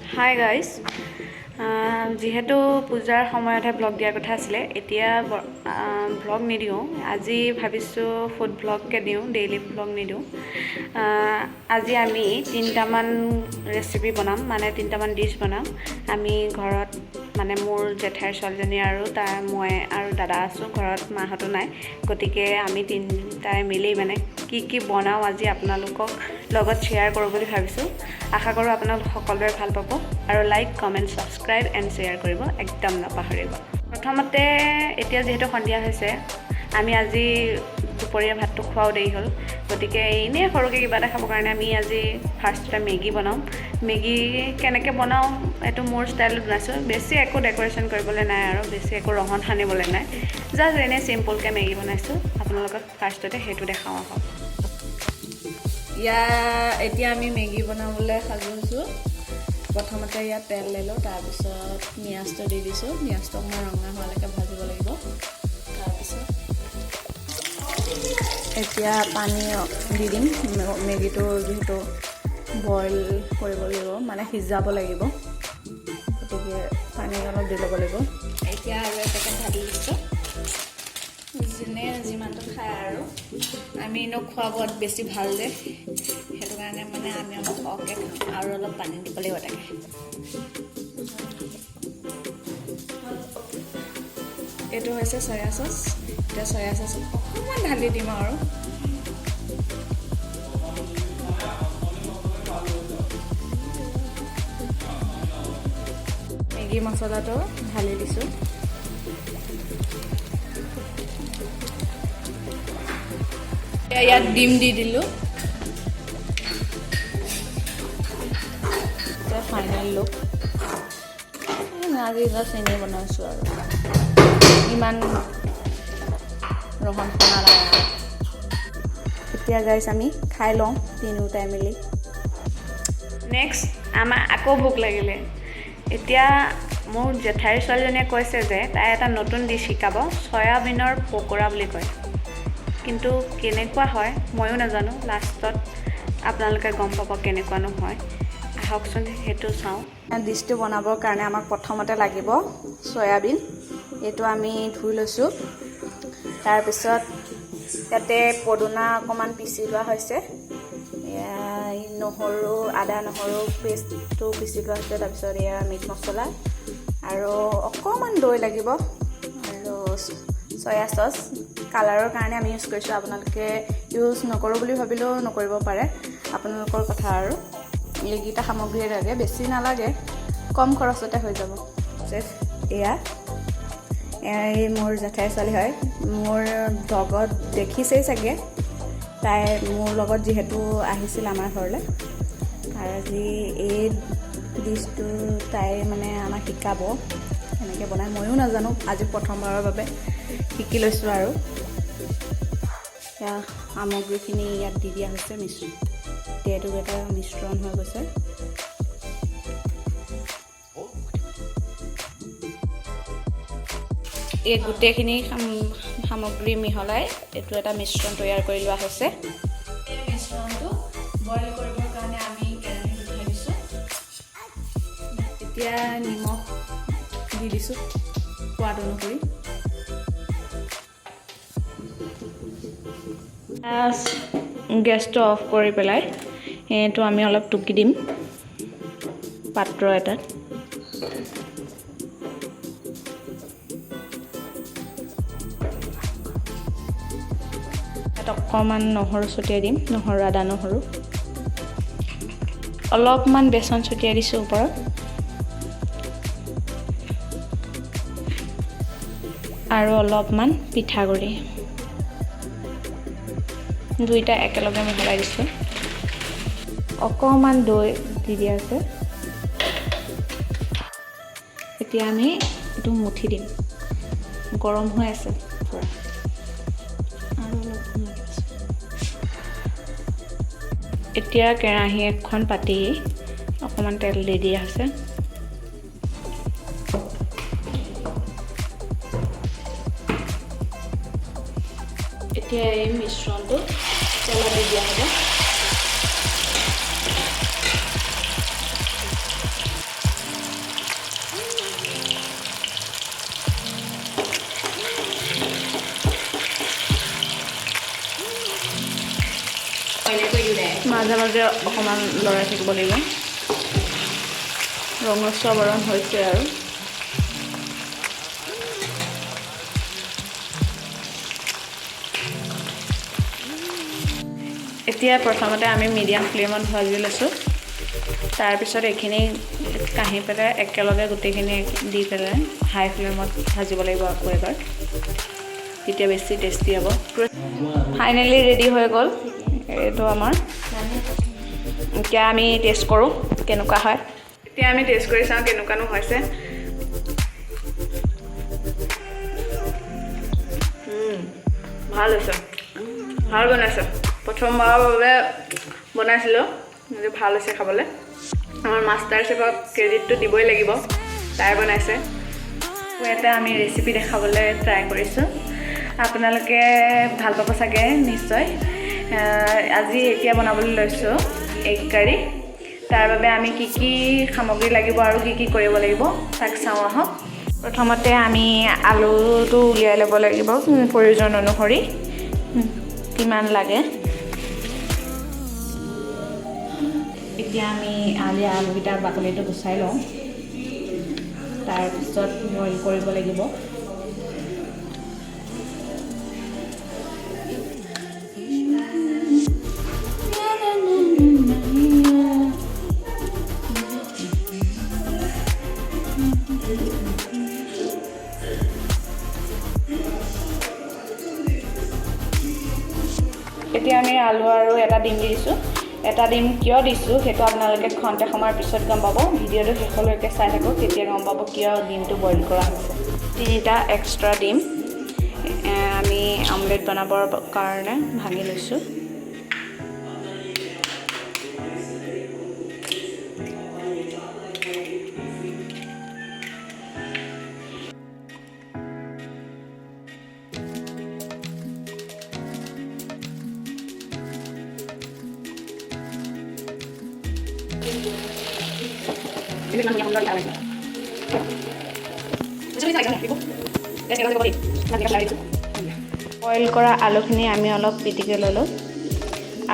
Hi guys যিহেতু পূজাৰ সময়তহে ব্লগ দিয়াৰ কথা আছিলে এতিয়া ব্লগ নিদিওঁ আজি ভাবিছোঁ ফুড ব্লগকে দিওঁ ডেইলি ব্লগ নিদিওঁ আজি আমি তিনিটামান ৰেচিপি বনাম মানে তিনিটামান ডিছ বনাম আমি ঘৰত মানে মোৰ জেঠাইৰ ছোৱালীজনী আৰু মই আৰু দাদা আছোঁ ঘৰত মাহঁতো নাই গতিকে আমি তিনিটাই মিলি মানে কি বনাওঁ আজি আপোনালোকক লগত শ্বেয়াৰ কৰোঁ বুলি ভাবিছোঁ আশা কৰোঁ আপোনালোক সকলোৱে ভাল পাব আৰু like comment subscribe and share কৰিব একদম নাপাহৰিব প্ৰথমতে এতিয়া যিহেতু সন্ধিয়া হৈছে আমি আজি দুপৰীয়া ভাতটো খোৱাও দেৰি হ'ল গতিকে এনেই সৰুকৈ কিবা এটা খাবৰ কাৰণে আমি আজি ফাৰ্ষ্টতে মেগী বনাওঁ মেগী কেনেকৈ বনাওঁ এইটো মোৰ ষ্টাইলত বনাইছোঁ বেছি একো ডেক'ৰেশ্যন কৰিবলৈ নাই আৰু বেছি একো ৰহন সানিবলৈ নাই জাষ্ট এনেই চিম্পলকৈ মেগী বনাইছোঁ আপোনালোকক ফাৰ্ষ্টতে সেইটো দেখাওঁ আহক এতিয়া আমি মেগী বনাবলৈ সাজু হৈছোঁ প্ৰথমতে ইয়াত তেল দিলোঁ তাৰপিছত পিঁয়াজটো দি দিছোঁ পিঁয়াজটো অকণমান ৰঙা হোৱালৈকে ভাজিব লাগিব তাৰপিছত এতিয়া পানী দি দিম মেগীটো যিহেতু বইল কৰিব লাগিব মানে সিজাব লাগিব গতিকে পানী অলপ দি ল'ব লাগিব এতিয়া আৰু এপেকেট ঢালি দিছোঁ যোনে যিমানটো খায় আৰু আমি এনেও খোৱা বোৱাত বেছি ভাল যে সেইটো কাৰণে মানে আমি অলপ সৰহকৈ খাওঁ আৰু অলপ পানী দিব লাগিব তাকে এইটো হৈছে চয়া চচ এতিয়া চয়া চচ অকণমান ঢালি দিম আৰু মেগী মছলাটো ঢালি দিছোঁ ইয়াত ডিম দি দিলোঁ ফাইনেল লুক আজি জাষ্ট এনেই বনাইছোঁ আৰু ইমান ৰহন খানা নাই এতিয়া গাইছ আমি খাই লওঁ তিনিওটাই মিলি নেক্সট আমাৰ আকৌ ভোক লাগিলে এতিয়া মোৰ জেঠাইৰ ছোৱালীজনীয়ে কৈছে যে তাই এটা নতুন ডিছ শিকাব চয়াবিনৰ পকোৰা বুলি কয় কিন্তু কেনেকুৱা হয় ময়ো নাজানো লাষ্টত আপোনালোকে গম পাব কেনেকুৱানো হয় আহকচোন সেইটো চাওঁ ডিছটো বনাবৰ কাৰণে আমাক প্ৰথমতে লাগিব চয়াবিন এইটো আমি ধুই লৈছোঁ তাৰপিছত ইয়াতে পদুনা অকণমান পিচি লোৱা হৈছে নহৰু আদা নহৰু পেষ্টটো পিচি লোৱা হৈছে তাৰপিছত এয়া মিট মছলা আৰু অকণমান দৈ লাগিব আৰু চয়া চচ কালাৰৰ কাৰণে আমি ইউজ কৰিছোঁ আপোনালোকে ইউজ নকৰোঁ বুলি ভাবিলেও নকৰিব পাৰে আপোনালোকৰ কথা আৰু এইকেইটা সামগ্ৰী লাগে বেছি নালাগে কম খৰচতে হৈ যাব এয়া এই মোৰ জেঠাই ছোৱালী হয় মোৰ ব্লগত দেখিছেই চাগে তাই মোৰ লগত যিহেতু আহিছিল আমাৰ ঘৰলৈ আৰু আজি এই ডিছটো তাই মানে আমাক শিকাব এনেকৈ বনাই ময়ো নাজানো আজি প্ৰথমবাৰৰ বাবে শিকি লৈছোঁ আৰু সামগ্ৰীখিনি ইয়াত দি দিয়া হৈছে মিশ্ৰণ এইটো এটা মিশ্ৰণ হৈ গৈছে এই গোটেইখিনি সামগ্ৰী মিহলাই এইটো এটা মিশ্ৰণ তৈয়াৰ কৰি লোৱা হৈছে এই মিশ্ৰণটো বইল কৰিবৰ কাৰণে আমি কেৰাহীত উঠাই দিছোঁ এতিয়া নিমখ দি দিছোঁ সোৱাদ অনুসৰি গেছটো অফ কৰি পেলাই এইটো আমি অলপ টুকি দিম পাত্ৰ এটাত অকণমান নহৰু ছটিয়াই দিম নহৰু আদা নহৰু অলপমান বেচন ছটিয়াই দিছোঁ ওপৰত আৰু অলপমান পিঠাগুড়ি দুইটা একেলগে মিহলাই দিছোঁ অকণমান দৈ দি দিয়া আছে এতিয়া আমি এইটো মুঠি দিম গৰম হৈ আছে পূৰা আৰু অলপ এতিয়া কেৰাহী এখন পাতি অকণমান তেল দি দিয়া আছে এতিয়া এই মিশ্ৰণটো তেলত দি দিয়া হ'ব মাজে অকণমান লৰাই থাকিব লাগিব। ৰঙচুৱা বৰণ হৈছে আৰু এতিয়া প্ৰথমতে আমি মিডিয়াম ফ্লেমত ভাজি লৈছোঁ। তাৰপিছত এইখিনি কাঢ়ি পেলাই একেলগে গোটেইখিনি দি পেলাই হাই ফ্লেমত ভাজিব লাগিব আকৌ এবাৰ, তেতিয়া বেছি টেষ্টি হ'ব। ফাইনেলি ৰেডি হৈ গ'ল এইটো আমাৰ। এতিয়া আমি টেষ্ট কৰোঁ কেনেকুৱা হয়। এতিয়া আমি টেষ্ট কৰি চাওঁ কেনেকুৱানো হৈছে। ভাল হৈছে, ভাল বনাইছে। প্ৰথমবাৰৰ বাবে বনাইছিলোঁ, ভাল হৈছে খাবলৈ। আমাৰ মাষ্টাৰ চেফক ক্ৰেডিটটো দিবই লাগিব, তাই বনাইছে। এটা আমি ৰেচিপি দেখাবলৈ ট্ৰাই কৰিছোঁ, আপোনালোকে ভাল পাব চাগে নিশ্চয়। আজি এতিয়া বনাবলৈ লৈছোঁ এগ কাৰী। তাৰ বাবে আমি কি কি সামগ্ৰী লাগিব আৰু কি কি কৰিব লাগিব তাক চাওঁ আহক। প্ৰথমতে আমি আলুটো উলিয়াই ল'ব লাগিব প্ৰয়োজন অনুসৰি কিমান লাগে। এতিয়া আমি আলুকেইটাৰ বাকলিটো গুচাই লওঁ, তাৰপিছত বইল কৰিব লাগিব। এতিয়া আমি আলু আৰু এটা ডিম দি দিছোঁ। এটা ডিম কিয় দিছোঁ সেইটো আপোনালোকে খন্তে সময়ৰ পিছত গম পাব। ভিডিঅ'টো শেষলৈকে চাই থাকক, তেতিয়া গম পাব কিয় ডিমটো বইল কৰা হৈছে। 3টা এক্সট্ৰা ডিম আমি অমলেট বনাবৰ কাৰণে ভাঙি লৈছোঁ। বইল কৰা আলুখিনি আমি অলপ পিটিকি ল'লোঁ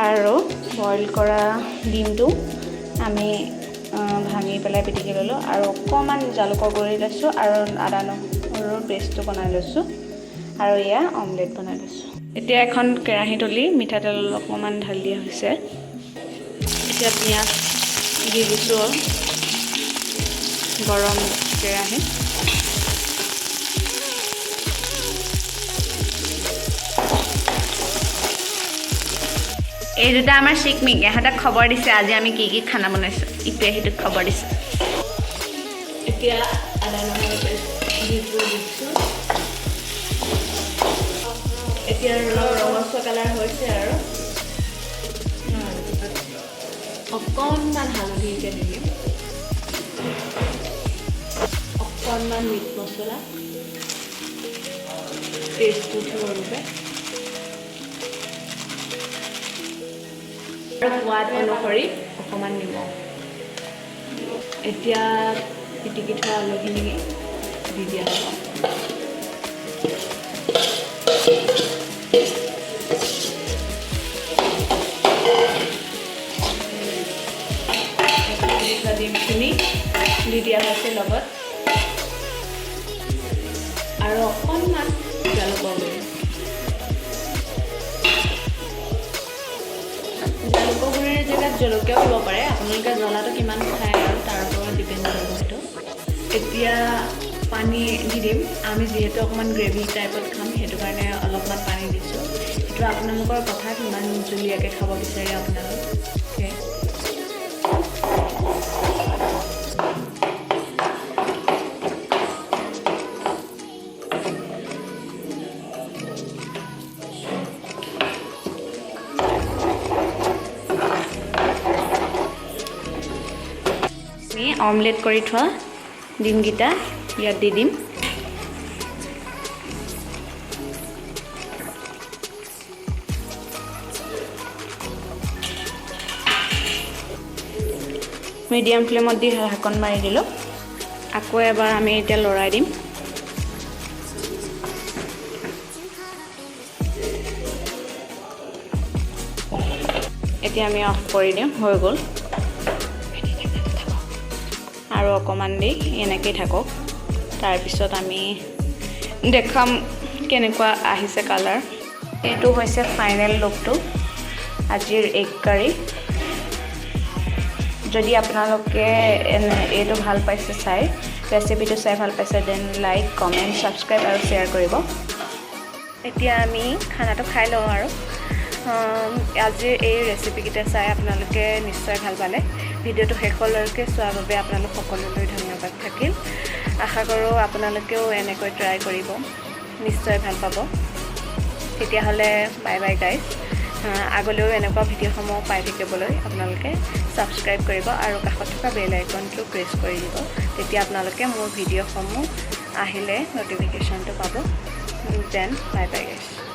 আৰু বইল কৰা ডিমটো আমি ভাঙি পেলাই পিটিকি ল'লোঁ আৰু অকণমান জালুকৰ গুড়ি লৈছোঁ আৰু আদা নহৰুৰ পেষ্টটো বনাই লৈছোঁ আৰু এয়া অমলেট বনাই লৈছোঁ। এতিয়া এখন কেৰাহী তুলি মিঠাতেল অকণমান ঢালি দিয়া হৈছে। এতিয়া পিঁয়াজ দি দিছোঁ গৰম কেৰাহী। এই দুটা আমাৰ চিকমিক, ইহঁতক খবৰ দিছে আজি আমি কি কি খানা বনাইছোঁ, ইটোৱে সিটোক খবৰ দিছে। এতিয়া আদা নহৰু পেষ্ট দিছোঁ। এতিয়া ৰঙচুৱা কালাৰ হৈছে আৰু অকণমান হালধি এতিয়া দি দিম, অকণমান মিট মছলা টেষ্টটো উঠিবৰ বাবে আৰু সোৱাদ অনুসৰি অকণমান নিমখ। এতিয়া পিটিকি থোৱা আলুখিনি দি দিয়া হ'ব। ডিমখিনি দি দিয়া হৈছে লগত আৰু অকণমান জালুকৰ গুড়ি। জালুকৰ গুড়িৰ জেগাত জলকীয়াও দিব পাৰে, আপোনালোকে জ্বলাটো কিমান খায় আৰু তাৰ ওপৰত ডিপেণ্ড কৰিব সেইটো। এতিয়া পানী দি দিম, আমি যিহেতু অকণমান গ্ৰেভি টাইপত খাম সেইটো কাৰণে অলপমান পানী দিছোঁ। সেইটো আপোনালোকৰ কথা, কিমান জুলীয়াকৈ খাব বিচাৰে আপোনালোকে। আমি অমলেট কৰি থোৱা ডিমকেইটা ইয়াত দি দিম। মিডিয়াম ফ্লেমত দি ঢাকন মাৰি দিলোঁ। আকৌ এবাৰ আমি এতিয়া লৰাই দিম। এতিয়া আমি অফ কৰি দিওঁ হৈ গ'ল আৰু অকণমান দেৰি এনেকৈয়ে থাকক তাৰপিছত আমি দেখাম কেনেকুৱা আহিছে কালাৰ এইটো হৈছে ফাইনেল লুকটো আজিৰ এগ কাৰী যদি আপোনালোকে এইটো ভাল পাইছে চাই ৰেচিপিটো চাই ভাল পাইছে দেন লাইক কমেণ্ট ছাবস্ক্ৰাইব আৰু শ্বেয়াৰ কৰিব এতিয়া আমি খানাটো খাই লওঁ আৰু আজিৰ এই ৰেচিপিকেইটা চাই আপোনালোকে নিশ্চয় ভাল পালে ভিডিঅ'টো শেষলৈকে চোৱাৰ বাবে আপোনালোক সকলোলৈ ধন্যবাদ থাকিল আশা কৰোঁ আপোনালোকেও এনেকৈ ট্ৰাই কৰিব নিশ্চয় ভাল পাব তেতিয়াহ'লে বাই বাই গাইজ আগলৈও এনেকুৱা ভিডিঅ'সমূহ পাই থাকিবলৈ আপোনালোকে ছাবস্ক্ৰাইব কৰিব আৰু কাষত থকা বেল আইকনটো প্ৰেছ কৰি দিব তেতিয়া আপোনালোকে মোৰ ভিডিঅ'সমূহ আহিলে ন'টিফিকেশ্যনটো পাব দেন বাই বাই গাইজ